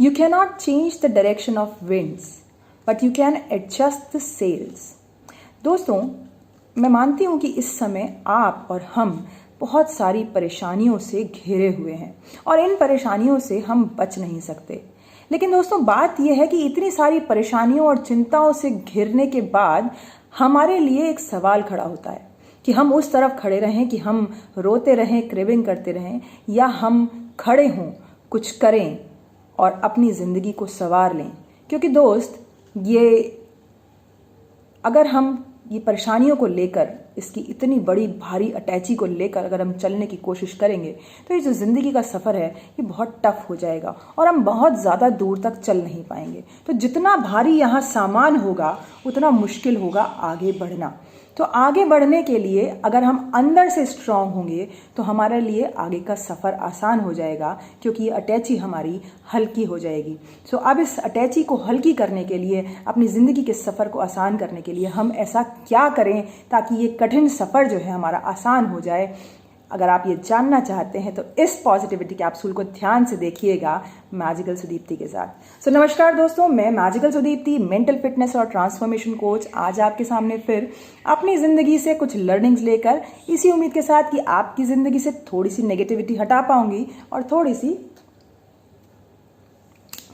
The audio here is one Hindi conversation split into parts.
You cannot change the direction of winds, but you can adjust the sails. दोस्तों, मैं मानती हूँ कि इस समय आप और हम बहुत सारी परेशानियों से घिरे हुए हैं और इन परेशानियों से हम बच नहीं सकते। लेकिन दोस्तों, बात यह है कि इतनी सारी परेशानियों और चिंताओं से घिरने के बाद हमारे लिए एक सवाल खड़ा होता है कि हम उस तरफ खड़े रहें कि हम रोते रहें, क्रेविंग करते रहें, या हम खड़े हों, कुछ करें और अपनी ज़िंदगी को संवार लें। क्योंकि दोस्त, अगर हम ये परेशानियों को लेकर, इसकी इतनी बड़ी भारी अटैची को लेकर अगर हम चलने की कोशिश करेंगे तो ये जो ज़िंदगी का सफ़र है ये बहुत टफ हो जाएगा और हम बहुत ज़्यादा दूर तक चल नहीं पाएंगे। तो जितना भारी यहाँ सामान होगा उतना मुश्किल होगा आगे बढ़ना। तो आगे बढ़ने के लिए अगर हम अंदर से स्ट्रांग होंगे तो हमारे लिए आगे का सफ़र आसान हो जाएगा, क्योंकि ये अटैची हमारी हल्की हो जाएगी। सो अब इस अटैची को हल्की करने के लिए, अपनी ज़िंदगी के सफ़र को आसान करने के लिए हम ऐसा क्या करें ताकि ये कठिन सफ़र जो है हमारा आसान हो जाए। अगर आप ये जानना चाहते हैं तो इस पॉजिटिविटी कैप्सूल को ध्यान से देखिएगा मैजिकल सुदीप्ति के साथ। सो नमस्कार दोस्तों, मैं मैजिकल सुदीप्ति, मेंटल फिटनेस और ट्रांसफॉर्मेशन कोच, आज आपके सामने फिर अपनी ज़िंदगी से कुछ लर्निंग्स लेकर, इसी उम्मीद के साथ कि आपकी ज़िंदगी से थोड़ी सी नेगेटिविटी हटा पाऊंगी और थोड़ी सी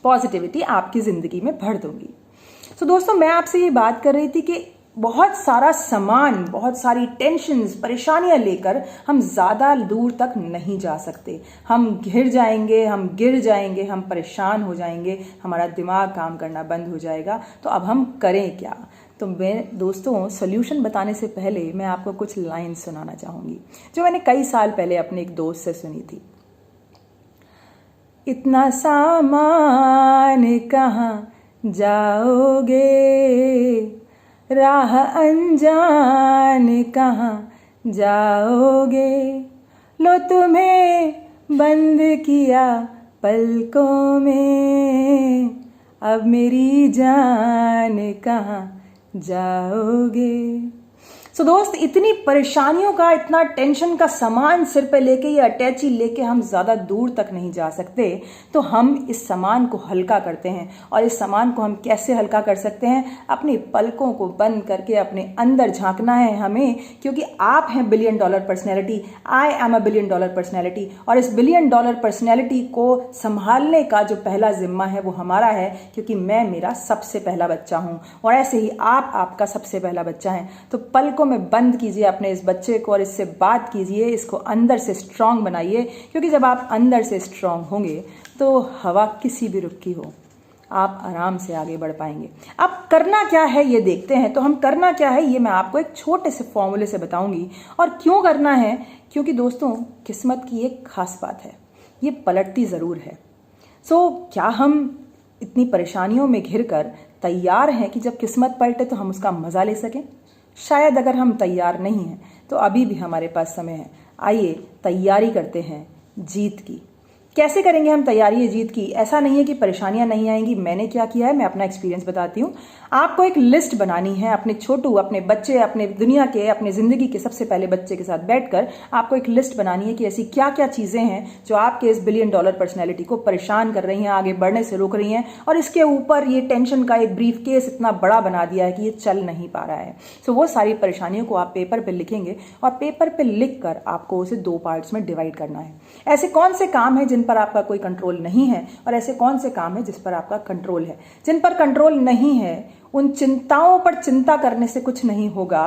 पॉजिटिविटी आपकी ज़िंदगी में भर दूंगी। सो दोस्तों, मैं आपसे ये बात कर रही थी कि बहुत सारा सामान, बहुत सारी टेंशन्स, परेशानियां लेकर हम ज़्यादा दूर तक नहीं जा सकते। हम घिर जाएंगे, हम गिर जाएंगे, हम परेशान हो जाएंगे, हमारा दिमाग काम करना बंद हो जाएगा। तो अब हम करें क्या? तो मैं दोस्तों, सोल्यूशन बताने से पहले मैं आपको कुछ लाइन सुनाना चाहूँगी जो मैंने कई साल पहले अपने एक दोस्त से सुनी थी। इतना सामान कहाँ जाओगे, राह अनजान कहाँ जाओगे, लो तुम्हें बंद किया पलकों में, अब मेरी जान कहाँ जाओगे। सो दोस्त, इतनी परेशानियों का, इतना टेंशन का सामान सिर पे लेके, ये अटैची लेके हम ज़्यादा दूर तक नहीं जा सकते। तो हम इस सामान को हल्का करते हैं। और इस सामान को हम कैसे हल्का कर सकते हैं? अपनी पलकों को बंद करके अपने अंदर झांकना है हमें, क्योंकि आप हैं $1 billion personality, I am a $1 billion personality. और इस $1 बिलियन पर्सनैलिटी को संभालने का जो पहला जिम्मा है वो हमारा है, क्योंकि मैं मेरा सबसे पहला बच्चा हूँ और ऐसे ही आप आपका सबसे पहला बच्चा है। तो पलकों में बंद कीजिए अपने इस बच्चे को और इससे बात कीजिए, इसको अंदर से स्ट्रांग बनाइए, क्योंकि जब आप अंदर से स्ट्रांग होंगे तो हवा किसी भी रुख की हो, आप आराम से आगे बढ़ पाएंगे। अब करना क्या है ये देखते हैं। तो हम करना क्या है ये मैं आपको एक छोटे से फॉर्मूले से बताऊंगी। और क्यों करना है? क्योंकि दोस्तों, किस्मत की एक खास बात है, ये पलटती ज़रूर है। सो क्या हम इतनी परेशानियों में घिर कर तैयार हैं कि जब किस्मत पलटे तो हम उसका मज़ा ले सकें? शायद अगर हम तैयार नहीं हैं तो अभी भी हमारे पास समय है। आइए तैयारी करते हैं जीत की। कैसे करेंगे हम तैयारी जीत की? ऐसा नहीं है कि परेशानियां नहीं आएंगी। मैंने क्या किया है, मैं अपना एक्सपीरियंस बताती हूँ। आपको एक लिस्ट बनानी है, अपने छोटू, अपने बच्चे, अपने दुनिया के, अपने ज़िंदगी के सबसे पहले बच्चे के साथ बैठकर आपको एक लिस्ट बनानी है कि ऐसी क्या क्या चीज़ें हैं जो आपके इस $1 बिलियन पर्सनैलिटी को परेशान कर रही हैं, आगे बढ़ने से रोक रही हैं, और इसके ऊपर ये टेंशन का एक ब्रीफ केस इतना बड़ा बना दिया है कि ये चल नहीं पा रहा है। सो वो सारी परेशानियों को आप पेपर पर लिखेंगे और पेपर पर लिख कर आपको उसे 2 पार्ट्स में डिवाइड करना है। ऐसे कौन से काम हैं जिन पर आपका कोई कंट्रोल नहीं है और ऐसे कौन से काम है जिस पर आपका कंट्रोल है? जिन पर कंट्रोल नहीं है उन चिंताओं पर चिंता करने से कुछ नहीं होगा,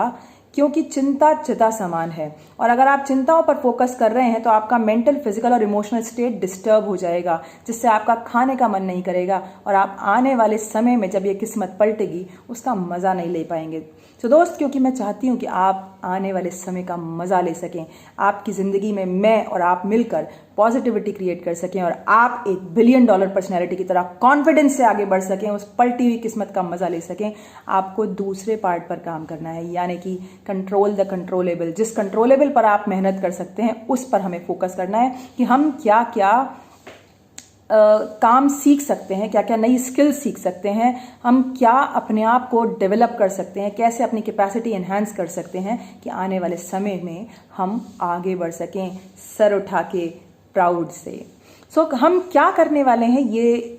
क्योंकि चिंता चिता समान है। और अगर आप चिंताओं पर फोकस कर रहे हैं तो आपका मेंटल, फिजिकल और इमोशनल स्टेट डिस्टर्ब हो जाएगा, जिससे आपका खाने का मन नहीं करेगा और आप आने वाले समय में जब ये किस्मत पलटेगी उसका मज़ा नहीं ले पाएंगे। तो दोस्त, क्योंकि मैं चाहती हूँ कि आप आने वाले समय का मज़ा ले सकें, आपकी ज़िंदगी में मैं और आप मिलकर पॉजिटिविटी क्रिएट कर सकें और आप एक $1 बिलियन पर्सनैलिटी की तरह कॉन्फिडेंस से आगे बढ़ सकें, उस पलटी हुई किस्मत का मज़ा ले सकें, आपको दूसरे पार्ट पर काम करना है, यानी कि कंट्रोल द कंट्रोलेबल। जिस कंट्रोलेबल पर आप मेहनत कर सकते हैं उस पर हमें फोकस करना है कि हम क्या क्या काम सीख सकते हैं, क्या क्या नई स्किल्स सीख सकते हैं, हम क्या अपने आप को डेवलप कर सकते हैं, कैसे अपनी कैपेसिटी एनहांस कर सकते हैं कि आने वाले समय में हम आगे बढ़ सकें सर उठा के, प्राउड से। सो हम क्या करने वाले हैं, ये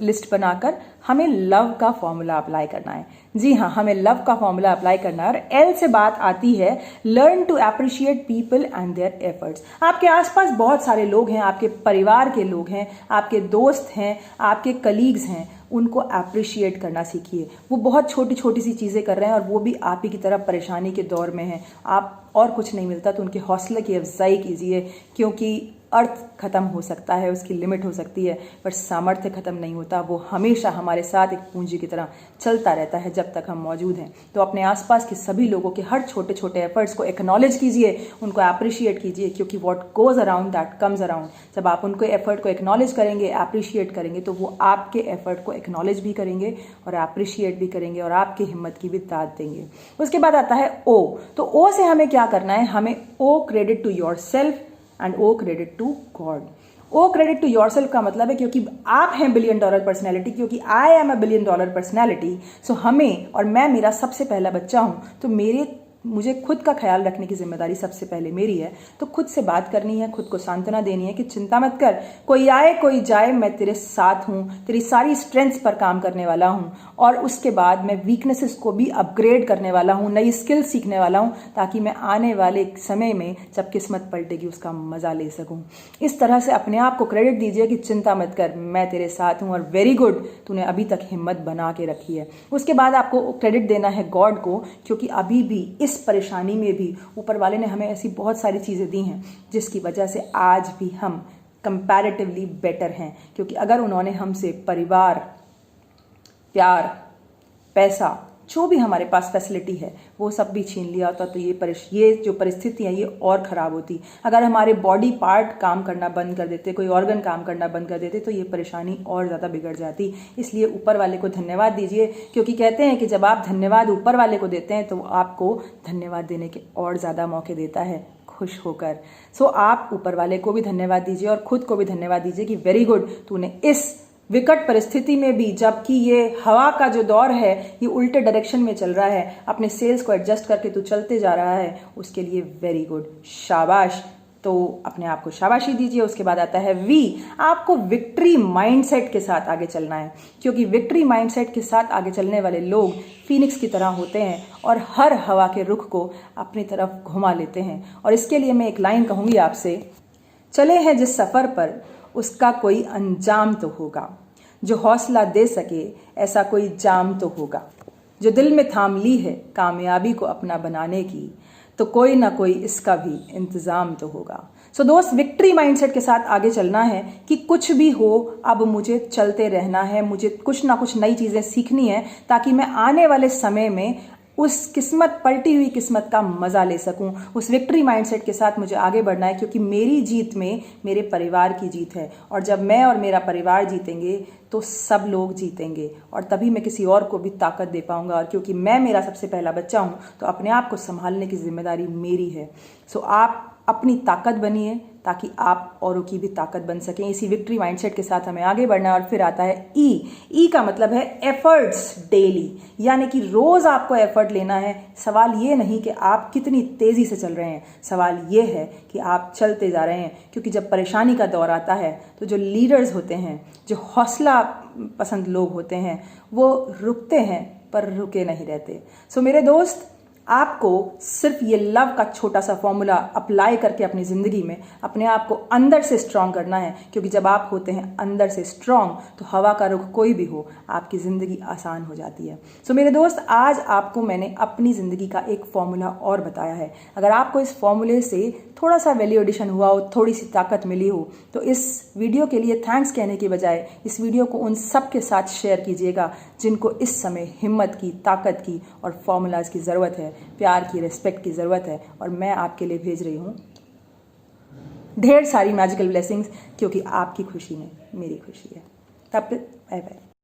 लिस्ट बनाकर हमें लव का फॉर्मूला अप्लाई करना है। जी हाँ, हमें लव का फॉर्मूला अप्लाई करना है। और एल से बात आती है learn to appreciate people and their efforts. आपके आसपास बहुत सारे लोग हैं, आपके परिवार के लोग हैं, आपके दोस्त हैं, आपके कलीग्स हैं, उनको अप्रिशिएट करना सीखिए। वो बहुत छोटी छोटी सी चीज़ें कर रहे हैं और वो भी आप ही की तरह परेशानी के दौर में हैं, आप और कुछ नहीं मिलता तो उनके हौसले की अफजाई कीजिए, क्योंकि अर्थ खत्म हो सकता है, उसकी लिमिट हो सकती है, पर सामर्थ्य खत्म नहीं होता। वो हमेशा हमारे साथ एक पूंजी की तरह चलता रहता है जब तक हम मौजूद हैं। तो अपने आसपास के सभी लोगों के हर छोटे छोटे एफर्ट्स को एक्नॉलेज कीजिए, उनको अप्रिशिएट कीजिए, क्योंकि what goes around that comes around. जब आप उनको एफर्ट को एक्नॉलेज करेंगे, अप्रिशिएट करेंगे, तो वो आपके एफर्ट को एक्नॉलेज भी करेंगे और अप्रिशिएट भी करेंगे और आपकी हिम्मत की भी दाद देंगे। उसके बाद आता है ओ। तो ओ से हमें क्या करना है, हमें oh credit to yourself and oh credit to God. Oh credit to yourself का मतलब है क्योंकि आप हैं $1 बिलियन पर्सनैलिटी, क्योंकि I am a $1 billion personality, so हमें, और मैं मेरा सबसे पहला बच्चा हूं, तो मुझे खुद का ख्याल रखने की जिम्मेदारी सबसे पहले मेरी है। तो खुद से बात करनी है, खुद को सांत्वना देनी है कि चिंता मत कर, कोई आए कोई जाए, मैं तेरे साथ हूं, तेरी सारी स्ट्रेंथ्स पर काम करने वाला हूं, और उसके बाद मैं वीकनेसेस को भी अपग्रेड करने वाला हूं, नई स्किल सीखने वाला हूं, ताकि मैं आने वाले समय में जब किस्मत पलटेगी उसका मजा ले सकूं। इस तरह से अपने आप को क्रेडिट दीजिए कि चिंता मत कर, मैं तेरे साथ हूं, और वेरी गुड, तूने अभी तक हिम्मत बना के रखी है। उसके बाद आपको क्रेडिट देना है गॉड को, क्योंकि अभी भी इस परेशानी में भी ऊपर वाले ने हमें ऐसी बहुत सारी चीजें दी हैं जिसकी वजह से आज भी हम कंपैरेटिवली बेटर हैं। क्योंकि अगर उन्होंने हमसे परिवार, प्यार, पैसा, जो भी हमारे पास फैसिलिटी है वो सब भी छीन लिया होता तो ये जो परिस्थिति है ये और ख़राब होती। अगर हमारे बॉडी पार्ट काम करना बंद कर देते, कोई ऑर्गन काम करना बंद कर देते, तो ये परेशानी और ज़्यादा बिगड़ जाती। इसलिए ऊपर वाले को धन्यवाद दीजिए, क्योंकि कहते हैं कि जब आप धन्यवाद ऊपर वाले को देते हैं तो आपको धन्यवाद देने के और ज़्यादा मौके देता है खुश होकर। सो आप ऊपर वाले को भी धन्यवाद दीजिए और खुद को भी धन्यवाद दीजिए कि वेरी गुड, तूने इस विकट परिस्थिति में भी, जबकि ये हवा का जो दौर है ये उल्टे डायरेक्शन में चल रहा है, अपने सेल्स को एडजस्ट करके तू चलते जा रहा है, उसके लिए वेरी गुड, शाबाश। तो अपने आप को शाबाशी दीजिए। उसके बाद आता है वी। आपको विक्ट्री माइंडसेट के साथ आगे चलना है, क्योंकि विक्ट्री माइंडसेट के साथ आगे चलने वाले लोग फीनिक्स की तरह होते हैं और हर हवा के रुख को अपनी तरफ घुमा लेते हैं। और इसके लिए मैं एक लाइन कहूंगी आपसे, चले हैं जिस सफर पर उसका कोई अंजाम तो होगा, जो हौसला दे सके ऐसा कोई जाम तो होगा, जो दिल में थाम ली है कामयाबी को अपना बनाने की, तो कोई ना कोई इसका भी इंतजाम तो होगा। सो दोस्त, विक्ट्री माइंडसेट के साथ आगे चलना है कि कुछ भी हो अब मुझे चलते रहना है, मुझे कुछ ना कुछ नई चीजें सीखनी है, ताकि मैं आने वाले समय में उस किस्मत, पलटी हुई किस्मत का मजा ले सकूं। उस विक्ट्री माइंडसेट के साथ मुझे आगे बढ़ना है, क्योंकि मेरी जीत में मेरे परिवार की जीत है, और जब मैं और मेरा परिवार जीतेंगे तो सब लोग जीतेंगे, और तभी मैं किसी और को भी ताकत दे पाऊंगा। और क्योंकि मैं मेरा सबसे पहला बच्चा हूं तो अपने आप को संभालने की जिम्मेदारी मेरी है। सो आप अपनी ताकत बनिए ताकि आप औरों की भी ताकत बन सकें। इसी विक्ट्री माइंडसेट के साथ हमें आगे बढ़ना है। और फिर आता है ई। ई का मतलब है एफर्ट्स डेली, यानी कि रोज आपको एफर्ट लेना है। सवाल ये नहीं कि आप कितनी तेजी से चल रहे हैं, सवाल ये है कि आप चलते जा रहे हैं। क्योंकि जब परेशानी का दौर आता है तो जो लीडर्स होते हैं, जो हौसला पसंद लोग होते हैं, वो रुकते हैं पर रुके नहीं रहते। सो मेरे दोस्त, आपको सिर्फ ये लव का छोटा सा फॉर्मूला अप्लाई करके अपनी जिंदगी में अपने आप को अंदर से स्ट्रांग करना है, क्योंकि जब आप होते हैं अंदर से स्ट्रांग तो हवा का रुख कोई भी हो, आपकी जिंदगी आसान हो जाती है। सो मेरे दोस्त, आज आपको मैंने अपनी जिंदगी का एक फॉर्मूला और बताया है। अगर आपको इस फॉर्मूले से थोड़ा सा वैल्यू एडिशन हुआ हो, थोड़ी सी ताकत मिली हो, तो इस वीडियो के लिए थैंक्स कहने की बजाय इस वीडियो को उन सब के साथ शेयर कीजिएगा जिनको इस समय हिम्मत की, ताकत की और फॉर्मूलाज की ज़रूरत है, प्यार की, रिस्पेक्ट की ज़रूरत है। और मैं आपके लिए भेज रही हूँ ढेर सारी मैजिकल ब्लेसिंग्स, क्योंकि आपकी खुशी में मेरी खुशी है। तब तक बाय बाय।